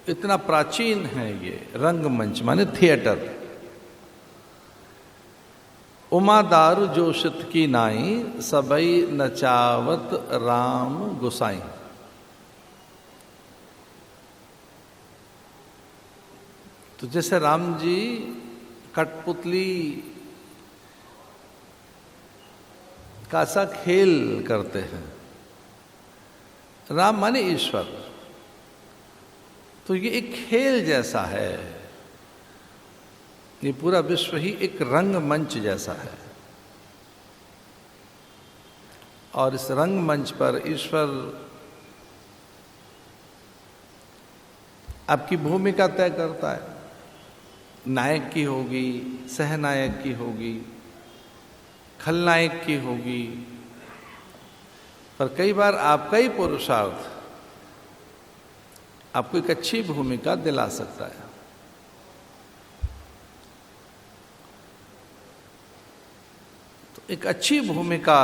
इतना प्राचीन है ये रंगमंच, माने थिएटर। उमा दारू जोशित की नाई, सबई नचावत राम गुसाई। तो जैसे राम जी कठपुतली का सा खेल करते हैं, राम माने ईश्वर, तो ये एक खेल जैसा है, ये पूरा विश्व ही एक रंगमंच जैसा है। और इस रंगमंच पर ईश्वर आपकी भूमिका तय करता है। नायक की होगी, सहनायक की होगी, खलनायक की होगी, पर कई बार आपका ही पुरुषार्थ आपको एक अच्छी भूमिका दिला सकता है। तो एक अच्छी भूमिका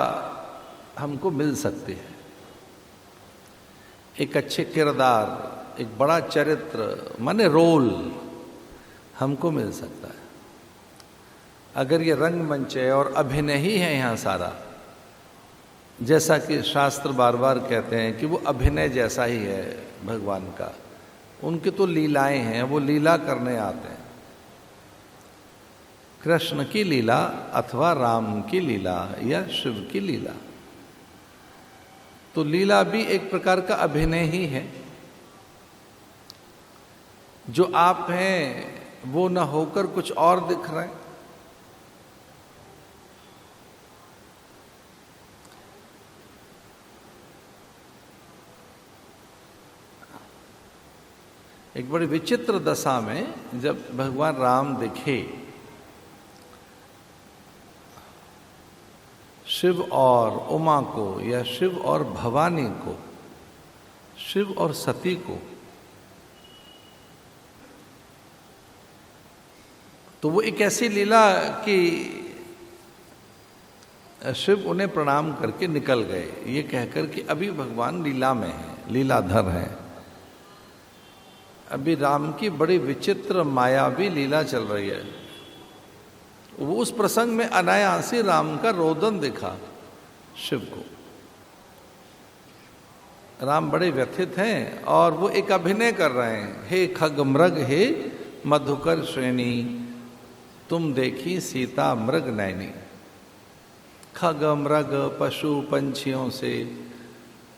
हमको मिल सकती है, एक अच्छे किरदार, एक बड़ा चरित्र माने रोल हमको मिल सकता है। अगर ये रंगमंच है और अभिनय ही है यहाँ सारा, जैसा कि शास्त्र बार बार कहते हैं कि वो अभिनय जैसा ही है भगवान का, उनकी तो लीलाएं हैं, वो लीला करने आते हैं। कृष्ण की लीला अथवा राम की लीला या शिव की लीला, तो लीला भी एक प्रकार का अभिनय ही है। जो आप हैं वो न होकर कुछ और दिख रहे हैं। एक बड़ी विचित्र दशा में जब भगवान राम दिखे, शिव और उमा को या शिव और भवानी को, शिव और सती को, तो वो एक ऐसी लीला कि शिव उन्हें प्रणाम करके निकल गए, ये कहकर कि अभी भगवान लीला में है, लीलाधर हैं। अभी राम की बड़ी विचित्र मायावी लीला चल रही है। वो उस प्रसंग में अनायासी राम का रोदन दिखा शिव को। राम बड़े व्यथित हैं और वो एक अभिनय कर रहे हैं। हे खग मृग हे मधुकर श्रेणी, तुम देखी सीता मृग नैनी। खग मृग पशु पंछियों से,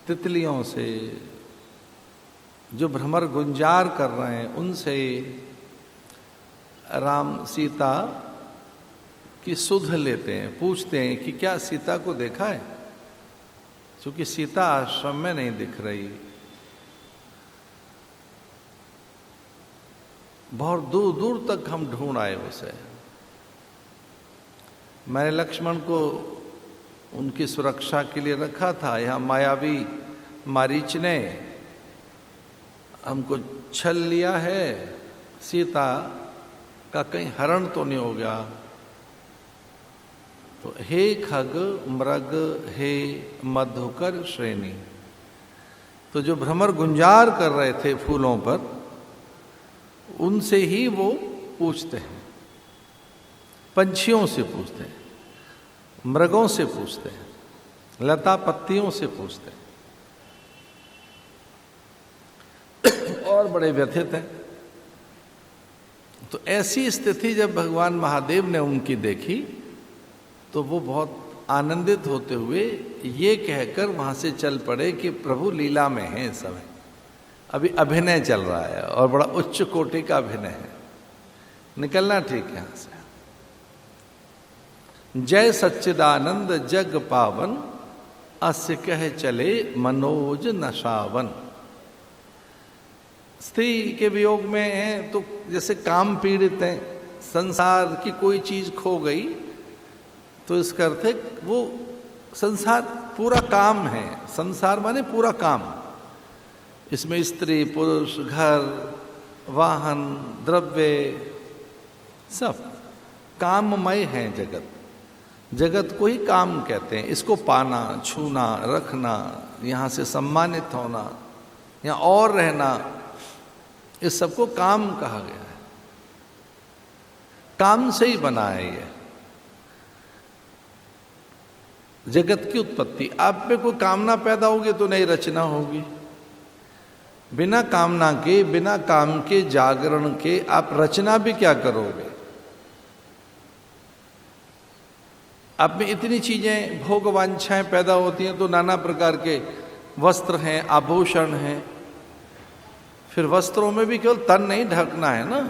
तितलियों से, जो भ्रमर गुंजार कर रहे हैं उनसे राम सीता की सुध लेते हैं, पूछते हैं कि क्या सीता को देखा है, क्योंकि सीता आश्रम में नहीं दिख रही। बहुत दूर दूर तक हम ढूंढ आए उसे। मैंने लक्ष्मण को उनकी सुरक्षा के लिए रखा था, यहाँ मायावी मारीच ने हमको छल लिया है, सीता का कहीं हरण तो नहीं हो गया। तो हे खग मृग हे मधुकर श्रेणी, तो जो भ्रमर गुंजार कर रहे थे फूलों पर, उनसे ही वो पूछते हैं, पंछियों से पूछते हैं, मृगों से पूछते हैं, लता पत्तियों से पूछते हैं, और बड़े व्यथित हैं। तो ऐसी स्थिति जब भगवान महादेव ने उनकी देखी, तो वो बहुत आनंदित होते हुए ये कहकर वहां से चल पड़े कि प्रभु लीला में है इस समय, अभी अभिनय चल रहा है और बड़ा उच्च कोटि का अभिनय है, निकलना ठीक है यहां से। जय सच्चिदानंद जग पावन, अस्य कह चले मनोज नशावन। स्त्री के वियोग में है तो जैसे काम पीड़ित है, संसार की कोई चीज खो गई, तो इसका अर्थ है वो संसार पूरा काम है। संसार माने पूरा काम, इसमें स्त्री पुरुष घर वाहन द्रव्य सब काममय है। जगत, जगत को ही काम कहते हैं। इसको पाना, छूना, रखना, यहाँ से सम्मानित होना, यहाँ और रहना, इस सबको काम कहा गया है। काम से ही बना है ये जगत की उत्पत्ति। आप में कोई कामना पैदा होगी तो नई रचना होगी। बिना कामना के, बिना काम के, जागरण के आप रचना भी क्या करोगे? आप में इतनी चीजें, भोग वांछाएं पैदा होती हैं तो नाना प्रकार के वस्त्र हैं, आभूषण हैं। फिर वस्त्रों में भी केवल तन नहीं ढकना है ना,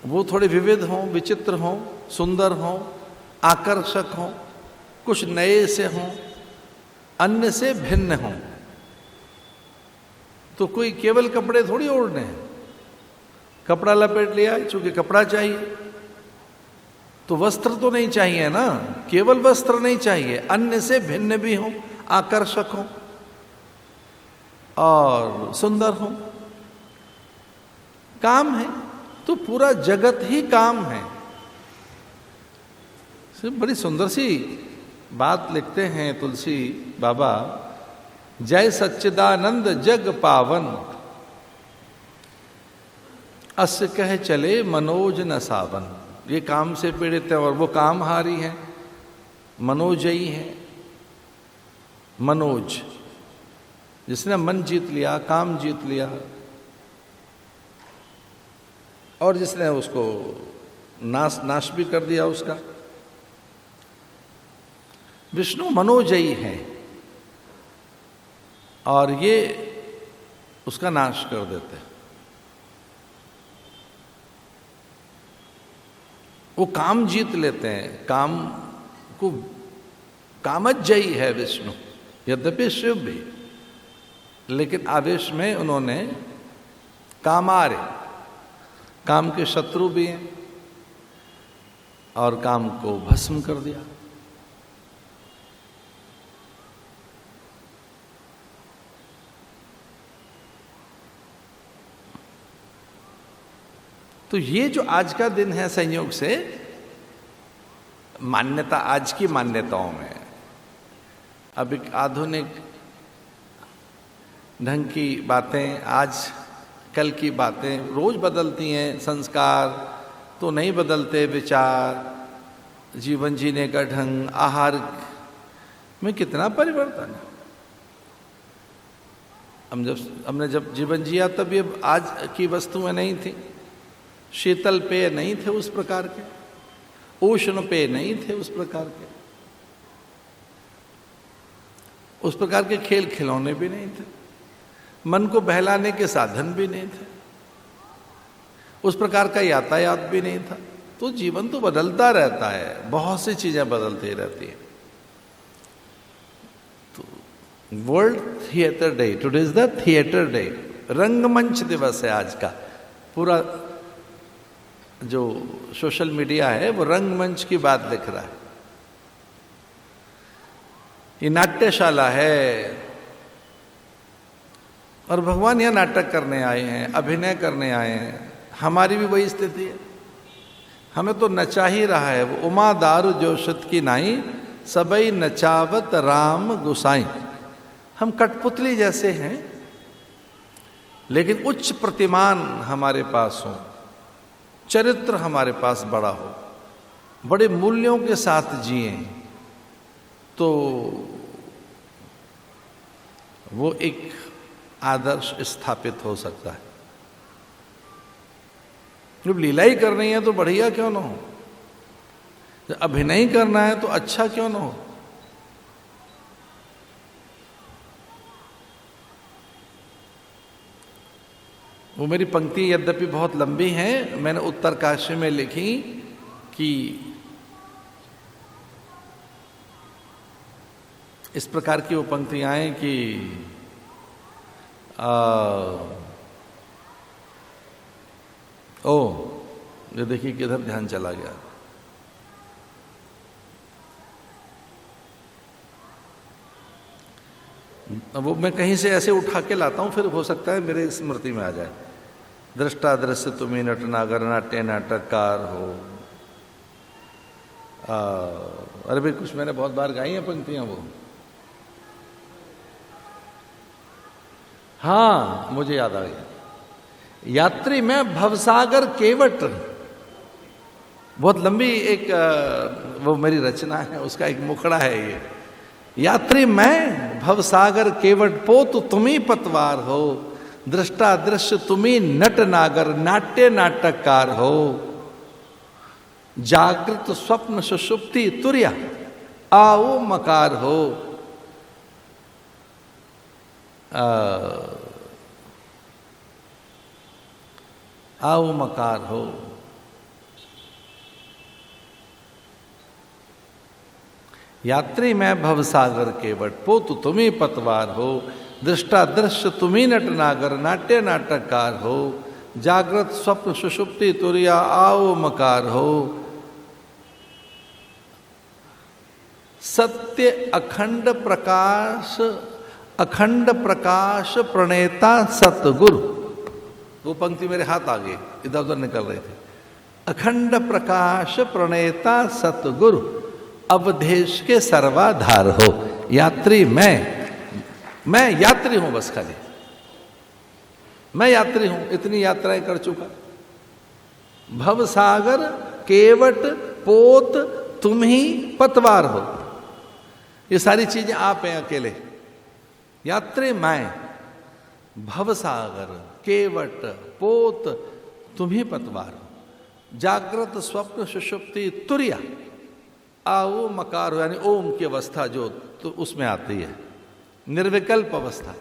वो थोड़े विविध हों, विचित्र हों, सुंदर हों, आकर्षक हों, कुछ नए से हों, अन्य से भिन्न हों। तो कोई केवल कपड़े थोड़ी ओढ़ने हैं। कपड़ा लपेट लिया चूंकि कपड़ा चाहिए, तो वस्त्र तो नहीं चाहिए ना, केवल वस्त्र नहीं चाहिए, अन्य से भिन्न भी हों, आकर्षक हों और सुंदर हों। काम है तो पूरा जगत ही काम है। बड़ी सुंदर सी बात लिखते हैं तुलसी बाबा, जय सच्चिदानंद जग पावन, अस्य कह चले मनोज न सावन। ये काम से पीड़ित है और वो कामहारी है, मनोजयी है। मनोज जिसने मन जीत लिया, काम जीत लिया, और जिसने उसको नाश भी कर दिया उसका। विष्णु मनोजयी है और ये उसका नाश कर देते हैं। वो काम जीत लेते हैं, काम को, कामजयी है विष्णु, यद्यपि शिव भी, लेकिन आवेश में उन्होंने कामारे, काम के शत्रु भी हैं, और काम को भस्म कर दिया। तो ये जो आज का दिन है, संयोग से मान्यता, आज की मान्यताओं में अब एक आधुनिक ढंग की बातें, आज कल की बातें रोज बदलती हैं। संस्कार तो नहीं बदलते, विचार, जीवन जीने का ढंग, आहार में कितना परिवर्तन है। हमने जब जीवन जिया तब ये आज की वस्तुएं नहीं थी। शीतल पेय नहीं थे उस प्रकार के, उष्ण पेय नहीं थे उस प्रकार के, उस प्रकार के खेल खिलौने भी नहीं थे, मन को बहलाने के साधन भी नहीं थे, उस प्रकार का यातायात भी नहीं था। तो जीवन तो बदलता रहता है, बहुत सी चीजें बदलती रहती हैं। तो world theatre day, today is the theatre day, रंगमंच दिवस है आज का। पूरा जो सोशल मीडिया है वो रंगमंच की बात लिख रहा है। ये नाट्यशाला है और भगवान यहां नाटक करने आए हैं, अभिनय करने आए हैं। हमारी भी वही स्थिति है, हमें तो नचा ही रहा है। वो उमा दारू जोशत की नाई, सबई नचावत राम गुसाई। हम कठपुतली जैसे हैं, लेकिन उच्च प्रतिमान हमारे पास हो, चरित्र हमारे पास बड़ा हो, बड़े मूल्यों के साथ जिए, तो वो एक आदर्श स्थापित हो सकता है। जब लीला ही करनी है तो बढ़िया क्यों ना हो, जब अभिनय करना है तो अच्छा क्यों ना हो। वो मेरी पंक्ति यद्यपि बहुत लंबी है, मैंने उत्तरकाशी में लिखी कि इस प्रकार की वो पंक्तियां हैं कि ये देखिए किधर ध्यान चला गया। वो मैं कहीं से ऐसे उठा के लाता हूं, फिर हो सकता है मेरे स्मृति में आ जाए। दृष्टा दृश्य तुम्हें नटनागर नाट्य नाटककार हो। अरे भाई कुछ मैंने बहुत बार गाई हैं पंक्तियां वो। हाँ मुझे याद आ गया। यात्री मैं भवसागर केवट, बहुत लंबी एक वो मेरी रचना है, उसका एक मुखड़ा है ये। यात्री मैं भवसागर केवट, पोत तुम्ही पतवार हो, दृष्टा दृश्य तुम्ही नट नागर, नाट्य नाटककार हो, जागृत स्वप्न सुषुप्ति तुर्या आओ मकार हो। आओ मकार हो। यात्री मैं भवसागर केवट, पोतु तुम्ही पतवार हो, दृष्टा दृश्य तुम्ही नट नागर, नाट्य नाटककार हो, जागृत स्वप्न सुषुप्ति तुर्या आओ मकार हो। सत्य अखंड प्रकाश प्रणेता सतगुरु, वो पंक्ति मेरे हाथ आगे इधर उधर निकल रहे थे। अखंड प्रकाश प्रणेता सतगुरु, अवधेश के सर्वाधार हो। यात्री मैं यात्री हूं, बस खाली मैं यात्री हूं, इतनी यात्राएं कर चुका। भवसागर केवट पोत तुम ही पतवार हो, ये सारी चीजें आप हैं अकेले। यात्री मैं, भवसागर केवट पोत तुम ही पतवार हो, जागृत स्वप्न सुषुप्ति तुर्या आओ मकार हो, यानी ओम की अवस्था जो तो उसमें आती है, निर्विकल्प अवस्था।